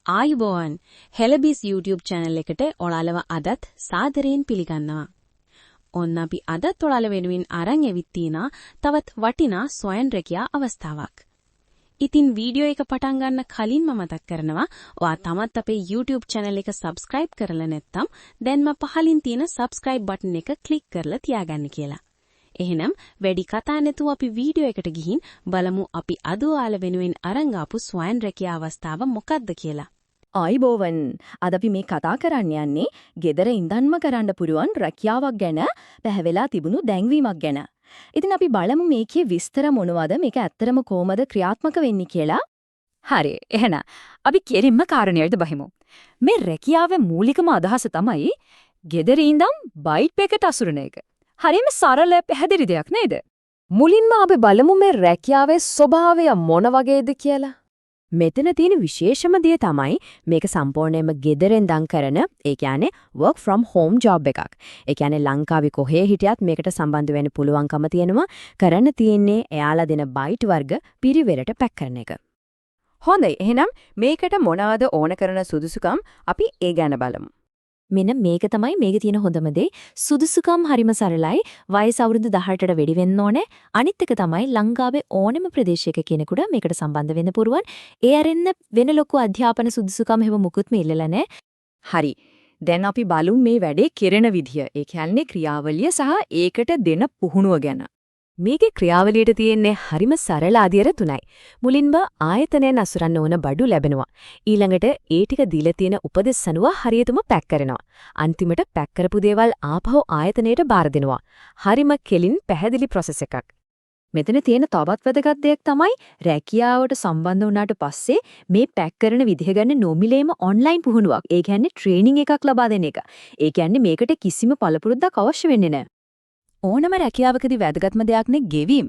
ආයුබෝවන් හෙලබිස් YouTube channel එකට ඔයාලව අදත් සාදරයෙන් පිළිගන්නවා. ඔන්න අපි අදත් ඔයාල වෙනුවෙන් අරන් එවිත් තිනා තවත් වටිනා සොයන් රැකියා අවස්ථාවක්. ඉතින් වීඩියෝ එක පටන් ගන්න කලින්ම මතක් කරනවා ඔයා තමත් අපේ YouTube channel එක subscribe කරලා නැත්නම් දැන්ම පහලින් තියෙන subscribe button එක click කරලා තියාගන්න කියලා. එහෙනම් වැඩි කතා නැතුව අපි වීඩියෝ එකට ගිහින් බලමු අපි අද ඔයාල වෙනුවෙන් අරන් ආපු සොයන් රැකියා අවස්ථාව මොකක්ද කියලා. ආයිබෝවන් අද අපි මේ කතා කරන්න යන්නේ ගෙදර ඉඳන්ම කරන්න පුරුවන් රැකියාවක් ගැන පැහැවෙලා තිබුණු දැන්වීමක් ගැන. ඉතින් අපි බලමු මේකේ විස්තර මොනවද මේක ඇත්තටම කොහොමද ක්‍රියාත්මක වෙන්නේ කියලා. හරි එහෙනම් අපි කෙලින්ම කාරණයට බහිමු. මේ රැකියාවේ මූලිකම අදහස තමයි ගෙදර ඉඳන් බයිට් පැකට් අසුරන එක. හරිම සරල පැහැදිලි දෙයක් නේද? මුලින්ම අපි බලමු මේ රැකියාවේ ස්වභාවය මොන වගේද කියලා. මෙතන තියෙන විශේෂම දේ තමයි මේක සම්පූර්ණයෙන්ම ගෙදරින් ඉඳන් කරන ඒ කියන්නේ work from home job එකක්. ඒ කියන්නේ ලංකාවේ කොහේ හිටියත් මේකට සම්බන්ධ වෙන්න පුළුවන්කම තියෙනවා. කරන්න තියෙන්නේ එයාලා දෙන බයිට් වර්ග පිරිවෙලට පැක් කරන එක. හොඳයි එහෙනම් මේකට මොනවද ඕන කරන සුදුසුකම් අපි ඒ ගැන බලමු. මෙන්න මේක තමයි මේකේ තියෙන හොඳම දේ. සුදුසුකම් හරිම සරලයි. වයස අවුරුදු 18ට වැඩි වෙන්න ඕනේ. අනිත් එක තමයි ලංකාවේ ඕනෙම ප්‍රදේශයක කෙනෙකුට මේකට සම්බන්ධ වෙන්න පුරුවන්. ඒ අරින්න වෙන ලොකු අධ්‍යාපන සුදුසුකම් හැම මුකුත්ම ඉල්ලලා නැහැ. හරි. දැන් අපි බලමු මේ වැඩේ කෙරෙන විදිය. ඒ කියන්නේ ක්‍රියාවලිය සහ ඒකට දෙන පුහුණුව ගැන. මේකේ ක්‍රියාවලියට තියෙන්නේ හරිම සරල ආදියර තුනයි. මුලින්ම ආයතනයෙන් අසුරන්න ඕන බඩු ලැබෙනවා. ඊළඟට ඒ ටික දීලා තියෙන උපදෙස් අනුව හරියටම පැක් කරනවා. අන්තිමට පැක් කරපු දේවල් ආපහු ආයතනයට බාර දෙනවා. හරිම කෙලින් පැහැදිලි process එකක්. මෙතන තියෙන තවත් වැදගත් දෙයක් තමයි රැකියාවට සම්බන්ධ වුණාට පස්සේ මේ පැක් කරන විදිහ ගැන නොමිලේම ඔන්ලයින් පුහුණුවක්. ඒ කියන්නේ ට්‍රේනින් එකක් ලබා දෙන එක. ඒ කියන්නේ මේකට කිසිම පළපුරුද්දක් අවශ්‍ය වෙන්නේ නැහැ. ඕනම රැකියාවකදී වැදගත්ම දෙයක් නේ ගෙවීම.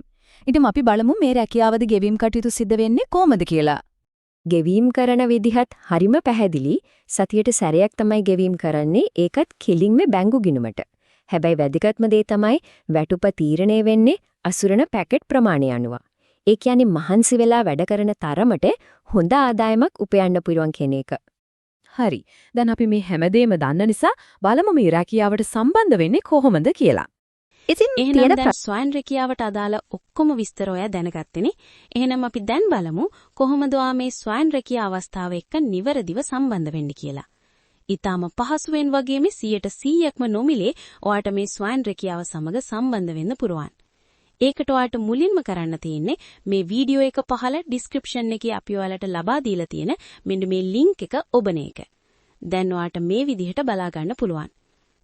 ඉතින් අපි බලමු මේ රැකියාවද ගෙවීම් කටයුතු සිද්ධ වෙන්නේ කොහොමද කියලා. ගෙවීම් කරන විදිහත් හරිම පැහැදිලි. සතියට සැරයක් තමයි ගෙවීම් කරන්නේ. ඒකත් කෙලින්ම බැංකු ගිණුමට. හැබැයි වැදගත්ම දේ තමයි වැටුප තීරණය වෙන්නේ අසුරන පැකට් ප්‍රමාණය අනුව. ඒ කියන්නේ මහන්සි වෙලා වැඩ කරන තරමට හොඳ ආදායමක් උපයන්න පුරුවන් කෙනෙක්. හරි. දැන් අපි මේ හැමදේම දන්න නිසා බලමු මේ රැකියාවට සම්බන්ධ වෙන්නේ කොහොමද කියලා. ඉතින් එහෙනම් දැන් ස්වයන් රැකියාවට අදාළ ඔක්කොම විස්තර ඔයා දැනගත්තනේ. එහෙනම් අපි දැන් බලමු කොහොමද ඔයා මේ ස්වයන් රැකියා අවස්ථාව එක්ක නිවැරදිව සම්බන්ධ වෙන්නේ කියලා. ඊටාම පහසුවෙන් වගේම 100%ක්ම නොමිලේ ඔයාට මේ ස්වයන් රැකියාව සමග සම්බන්ධ වෙන්න පුරුවන්. ඒකට ඔයාට මුලින්ම කරන්න තියෙන්නේ මේ වීඩියෝ එක පහළ ඩිස්ක්‍රිප්ෂන් එකේ අපි ඔයාලට ලබා දීලා තියෙන මෙන්න මේ ලින්ක් එක ඔබන එක. දැන් ඔයාට මේ විදිහට බලා ගන්න පුළුවන්.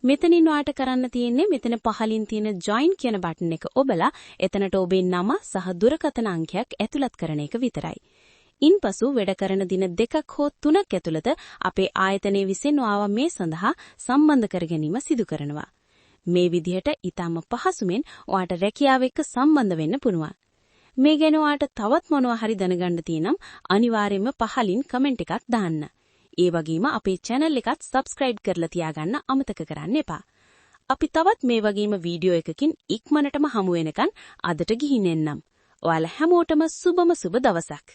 මෙතනින් ඔයාට කරන්න තියෙන්නේ මෙතන පහලින් තියෙන join කියන බටන් එක ඔබලා එතනට ඔබේ නම සහ දුරකථන අංකයක් ඇතුළත් කරන එක විතරයි. ඉන්පසු වැඩ කරන දින 2ක් හෝ 3ක් ඇතුළත අපේ ආයතනයේ විසින් ඔයාව මේ සඳහා සම්බන්ධ කර ගැනීම සිදු කරනවා. මේ විදිහට ඊටම පහසුවෙන් ඔයාට රැකියාව එක්ක සම්බන්ධ වෙන්න පුළුවන්. මේ ගැන ඔයාට තවත් මොනවා හරි දැනගන්න තියෙනම් අනිවාර්යයෙන්ම පහලින් කමෙන්ට් එකක් දාන්න. ඒ වගේම අපේ channel එකත් subscribe කරලා තියාගන්න අමතක කරන්න එපා. අපි තවත් මේ වගේම වීඩියෝ එකකින් ඉක්මනටම හමු වෙනකන් අදට ගිහින් එන්නම්. ඔයාලා හැමෝටම සුබම සුබ දවසක්.